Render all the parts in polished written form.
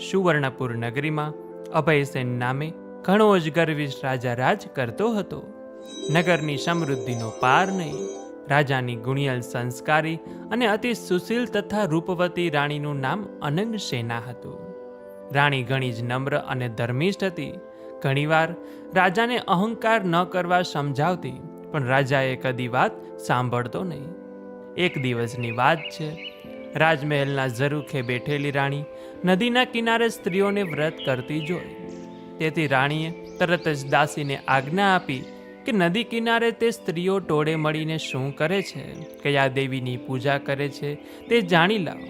સુવર્ણપુર નગરીમાં અભયસેન નામે ઘણો જ ગર્વિષ્ઠ રાજા રાજ કરતો હતો. નગરની સમૃદ્ધિનો પાર નહીં. રાજાની ગુણિયલ, સંસ્કારી અને અતિ સુશીલ તથા રૂપવતી રાણીનું નામ અનંગ સેના હતું. રાણી ઘણી જ નમ્ર અને ધર્મિષ્ઠ હતી. ઘણીવાર રાજાને અહંકાર ન કરવા સમજાવતી, પણ રાજાએ કદી વાત સાંભળતો નહીં. એક દિવસની વાત છે. રાજમહેલના ઝરૂખે બેઠેલી રાણી નદીના કિનારે સ્ત્રીઓને વ્રત કરતી જોઈ. તેથી રાણીએ તરત જ દાસીને આજ્ઞા આપી કે નદી કિનારે તે સ્ત્રીઓ ટોળે મળીને શું કરે છે, કયા દેવીની પૂજા કરે છે તે જાણી લાવ.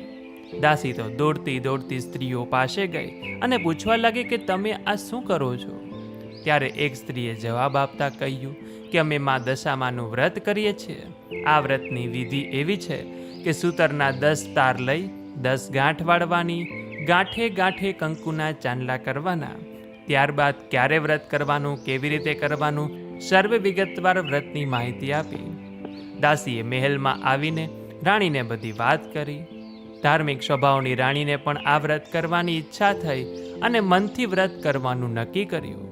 દાસી તો દોડતી દોડતી સ્ત્રીઓ પાસે ગઈ અને પૂછવા લાગી કે તમે આ શું કરો છો? ત્યારે એક સ્ત્રીએ જવાબ આપતા કહ્યું કે અમે મા દશામાનું વ્રત કરીએ છીએ. આ વ્રતની વિધિ એવી છે કે સૂતરના 10 તાર લઈ 10 ગાંઠ વાળવાની, ગાંઠે ગાંઠે કંકુના ચાંદલા કરવાના. ત્યારબાદ ક્યારે વ્રત કરવાનું, કેવી રીતે કરવાનું, સર્વે વિગતવાર વ્રતની માહિતી આપી. દાસીએ મહેલમાં આવીને રાણીને બધી વાત કરી. ધાર્મિક સ્વભાવની રાણીને પણ આ વ્રત કરવાની ઈચ્છા થઈ અને મનથી વ્રત કરવાનું નક્કી કર્યું.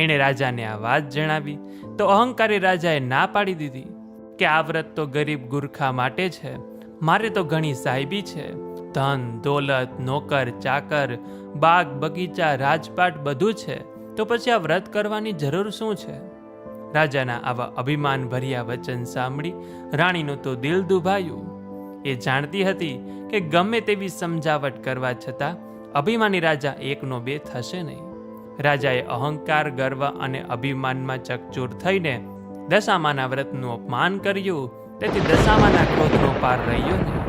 એણે રાજાને આ વાત જણાવી તો અહંકારી રાજાએ ના પાડી દીધી કે આ વ્રત તો ગરીબ ગુરખા માટે છે. મારે તો ઘણી સાહેબી છે, ધન દોલત, નોકર ચાકર, બાગ બગીચા, રાજપાટ બધું છે, તો પછી આ વ્રત કરવાની જરૂર શું છે? રાજાના આવા અભિમાન ભર્યા વચન સાંભળી રાણીનું તો દિલ દુભાયું. એ જાણતી હતી કે ગમે તેવી સમજાવટ કરવા છતાં અભિમાની રાજા એકનો બે થશે નહીં. રાજાએ અહંકાર, ગર્વ અને અભિમાનમાં ચકચૂર થઈને દશામાના વ્રતનું અપમાન કર્યું. તેથી દશામાના ક્રોધનો પાર રહ્યો નહીં.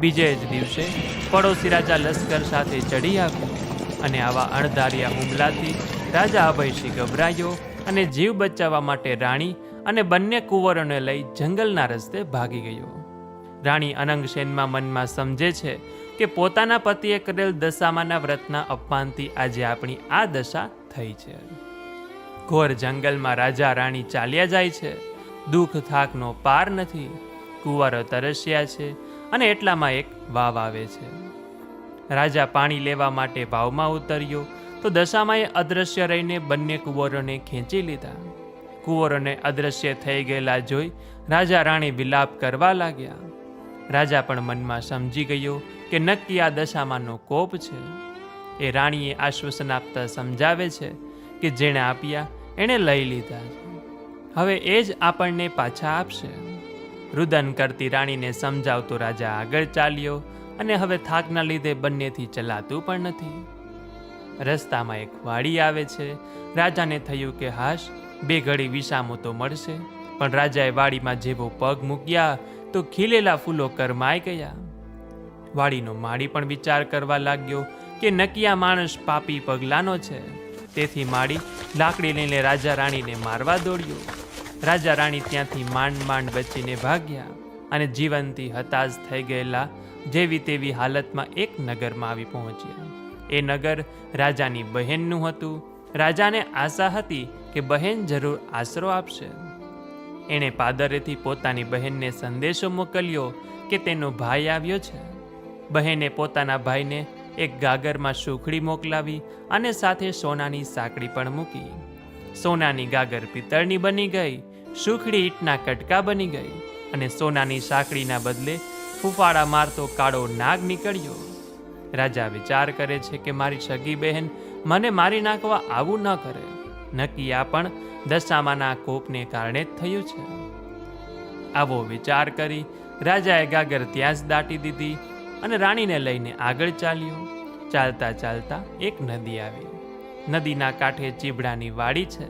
બીજે જ દિવસે પડોશી રાજા લશ્કર સાથે ચડી આવ્યો અને આવા અણધાર્યા હુમલાથી રાજા અભયસિંહ ગભરાયો અને જીવ બચાવવા માટે રાણી અને બંને કુંવરોને લઈ જંગલના રસ્તે ભાગી ગયો. રાણી અનંગસેનમાં મનમાં સમજે છે કે પોતાના પતિએ કરેલ દશામાના વ્રતના અપમાનથી આજે આપણી આ દશા થઈ છે. ઘોર જંગલમાં રાજા રાણી ચાલ્યા જાય છે. દુઃખ થાકનો પાર નથી. કુંવરો તરસ્યા છે અને એટલામાં એક વાવ આવે છે. રાજા પાણી લેવા માટે વાવમાં ઉતર્યો તો દશામાએ અદૃશ્ય રહીને બંને કુંવરોને ખેંચી લીધા. કુંવરોને અદૃશ્ય થઈ ગયેલા જોઈ રાજા રાણી વિલાપ કરવા લાગ્યા. રાજા પણ મનમાં સમજી ગયો કે નક્કી આ દશામાનો કોપ છે. એ રાણીએ આશ્વાસન આપતા સમજાવે છે કે જેણે આપ્યા એણે લઈ લીધા છે, હવે એ જ આપણને પાછા આપશે. રુદન કરતી રાણીને સમજાવતો રાજા આગળ ચાલ્યો અને હવે થાકના લીધે બંનેથી ચલાતું પણ નથી. રસ્તામાં એક વાડી આવે છે. રાજાને થયું કે હાશ, 2 ઘડી વિસામો તો મળશે. પણ રાજાએ વાડીમાં જેવો પગ મૂક્યા તો ખીલેલા ફૂલો કરમાઈ ગયા. વાડીનો માળી પણ વિચાર કરવા લાગ્યો કે નક્કી આ માણસ પાપી પગલાનો છે. તેથી માળી લાકડી લઈને રાજા રાણીને મારવા દોડ્યો. રાજા રાણી ત્યાંથી માંડ માંડ બચીને ભાગ્યા અને જીવનથી હતાશ થઈ ગયેલા જેવી તેવી હાલતમાં એક નગરમાં આવી પહોંચ્યા. એ નગર રાજાની બહેનનું હતું. રાજાને આશા હતી કે બહેન જરૂર આશરો આપશે. એણે પાદરેથી પોતાની બહેનને સંદેશો મોકલ્યો કે તેનો ભાઈ આવ્યો છે. બહેને પોતાના ભાઈને એક ગાગરમાં સુખડી મોકલાવી અને સાથે સોનાની સાંકળી પણ મૂકી. સોનાની ગાગર પિત્તળની બની ગઈ, સુખડી ઈંટના કટકા બની ગઈ અને સોનાની સાંકળીના બદલે ફૂફાડા મારતો કાળો નાગ નીકળ્યો. રાજા વિચાર કરે છે કે મારી સગી બહેન મને મારી નાખવા આવું ન કરે. નક્કી આ પણ દશામાના કોપને કારણે જ થયું છે. આવો વિચાર કરી રાજાએ ગાગર ત્યાં જ દાટી દીધી અને રાણીને લઈને આગળ ચાલ્યો. ચાલતા ચાલતા એક નદી આવી. નદીના કાંઠે ચીબડાની વાડી છે.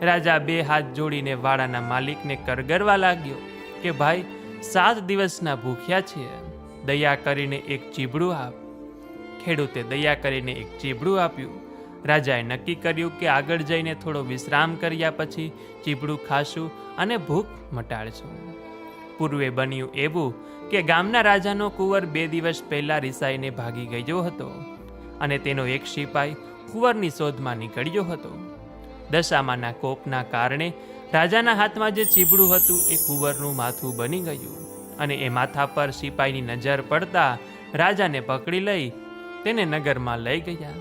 રાજા 2 હાથ જોડીને વાડાના માલિકને કરગરવા લાગ્યો કે ભાઈ, 7 દિવસના ભૂખ્યા છીએ, દયા કરીને એક ચીબડું આપ. ખેડૂતે દયા કરીને એક ચીબડું આપ્યું. રાજાએ નક્કી કર્યું કે આગળ જઈને થોડો વિશ્રામ કર્યા પછી ચીબડું ખાશું અને ભૂખ મટાડશું. પૂર્વે બન્યું એવું કે ગામના રાજાનો કુંવર 2 દિવસ પહેલા રિસાઈને ભાગી ગયો હતો અને તેનો એક સિપાઈ કુંવરની શોધમાં નીકળ્યો હતો. દશામાના કોપના કારણે રાજાના હાથમાં જે ચીબડું હતું એ કુંવરનું માથું બની ગયું અને એ માથા પર સિપાહીની નજર પડતા રાજાને પકડી લઈ તેને નગરમાં લઈ ગયા.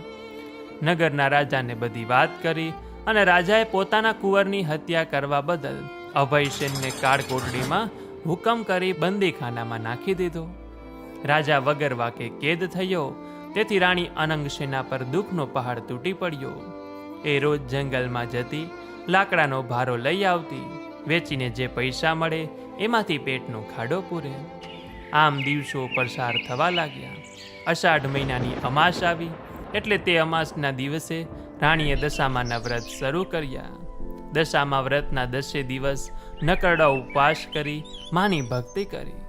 નગરના રાજાને બધી વાત કરી અને રાજાએ પોતાના કુંવરની હત્યા કરવા બદલ અભયસેનને કાળકોટડીમાં હુકમ કરી બંદીખાનામાં નાખી દીધો. રાજા વગર વાકે કેદ થયો, તેથી રાણી અનંગસેના પર દુઃખનો પહાડ તૂટી પડ્યો. એ રોજ જંગલમાં જતી, લાકડાનો ભારો લઈ આવતી, વેચીને જે પૈસા મળે એમાંથી પેટનો ખાડો પૂરે. આમ દિવસો પસાર થવા લાગ્યા. અષાઢ મહિનાની અમાસ આવી એટલે તે અમાસના દિવસે રાણીએ દશામાના વ્રત શરૂ કર્યા. દશામા વ્રતના 10 દિવસ નકરડા ઉપવાસ કરી માની ભક્તિ કરી.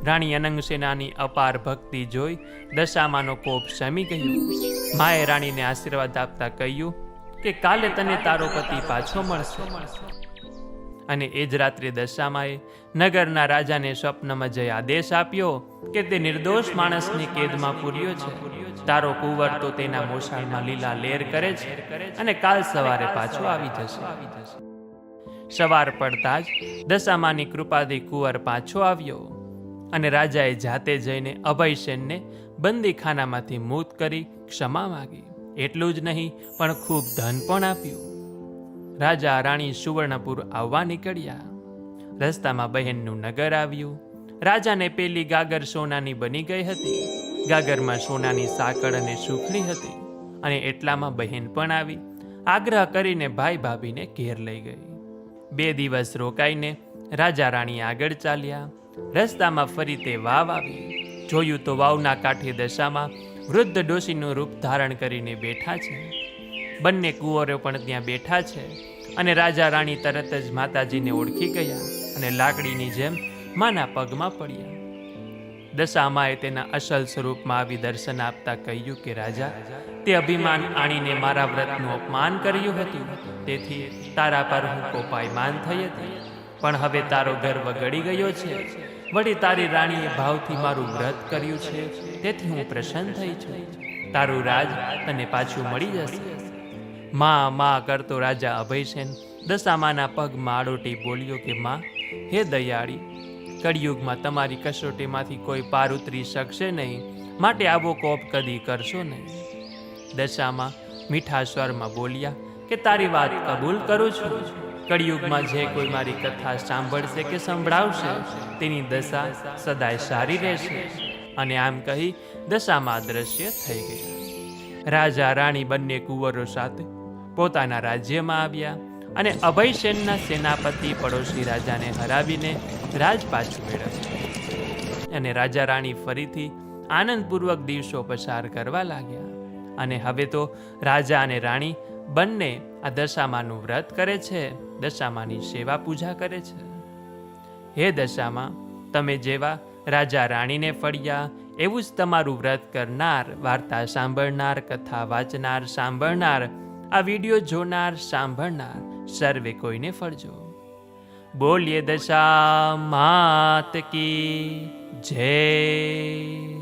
રાણી અનંગસેનાની અપાર ભક્તિ જોઈ દશામાનો કોપ શમી ગયો. માએ રાણીને આશીર્વાદ આપતા કહ્યું કે કાલે તને તારો પતિ પાછો મળશે. અને એ જ રાત્રે દશામાએ નગરના રાજાને સ્વપ્નમાં જઈ આદેશ આપ્યો કે તે નિર્દોષ માણસને કેદમાં પૂર્યો છે. તારો કુંવર તો તેના મોસાળમાં લીલા લેર કરે છે અને કાલ સવારે પાછો આવી જશે. સવાર પડતા જ દશામાની કૃપાથી કુંવર પાછો આવ્યો અને રાજાએ જાતે જઈને અભયસેનને બંદીખાનામાંથી મુક્ત કરી ક્ષમા માગી. એટલું જ નહીં પણ ખૂબ ધન પણ આપ્યું. રાજા રાણી સુવર્ણપુર આવવા નીકળ્યા. રસ્તામાં બહેનનું નગર આવ્યું. રાજાને પેલી ગાગર સોનાની બની ગઈ હતી. ગાગરમાં સોનાની સાંકળ અને સુખડી હતી અને એટલામાં બહેન પણ આવી. આગ્રહ કરીને ભાઈ ભાભીને ઘેર લઈ ગઈ. 2 દિવસ રોકાઈને રાજા રાણી આગળ ચાલ્યા. રસ્તામાં ફરી તે વાવ આવી. જોયું તો વાવના કાંઠે દશામાં વૃદ્ધ ડોશીનું રૂપ ધારણ કરીને બેઠા છે. બંને કુંવરો પણ ત્યાં બેઠા છે અને રાજા રાણી તરત જ માતાજીને ઓળખી ગયા અને લાકડીની જેમ માના પગમાં પડ્યા. દશામાએ તેના અસલ સ્વરૂપમાં આવી દર્શન આપતા કહ્યું કે રાજા, તે અભિમાન આણીને મારા વ્રતનું અપમાન કર્યું હતું, તેથી તારા પર હું કોપાયમાન થઈ હતી. પણ હવે તારો ગર્વ ગળી ગયો છે. વળી તારી રાણીએ ભાવથી મારું વ્રત કર્યું છે, તેથી હું પ્રસન્ન થઈ છું. તારું રાજ તને પાછું મળી જશે. માં કરતો રાજા અભયસેન દશામાના પગમાં આડોટી બોલ્યો કે માં, હે દયાળી, કળિયુગમાં તમારી કસોટીમાંથી કોઈ પાર ઉતરી શકશે નહીં, માટે આવો કોપ કદી કરશો નહીં. દશામાં મીઠા સ્વરમાં બોલ્યા કે તારી વાત કબૂલ કરું છું. કળિયુગમાં જે કોઈ મારી કથા સાંભળશે કે સંભળાવશે તેની દશા સદાય સારી રહેશે. અને આમ કહી દશામાં દ્રશ્ય થઈ ગયા. રાજા રાણી બંને કુંવરો સાથે પોતાના રાજ્યમાં આવ્યા અને અભયસેનના સેનાપતિ પડોશી રાજાને હરાવીને રાજ પાછું મેળવ્યું. અને રાજા રાણી ફરીથી આનંદપૂર્વક દિવસો પસાર કરવા લાગ્યા. અને હવે તો રાજા અને રાણી બંને આ દશામાનું વ્રત કરે છે, દશામાની સેવા પૂજા કરે છે. હે દશામાં, તમે જેવા રાજા રાણીને ફળ્યા એવું જ તમારું વ્રત કરનાર, વાર્તા સાંભળનાર, કથા વાંચનાર, સાંભળનાર, આ વિડીયો જોનાર, સાંભળનાર સર્વે કોઈને ફળજો. બોલીએ દશા માત કી જય.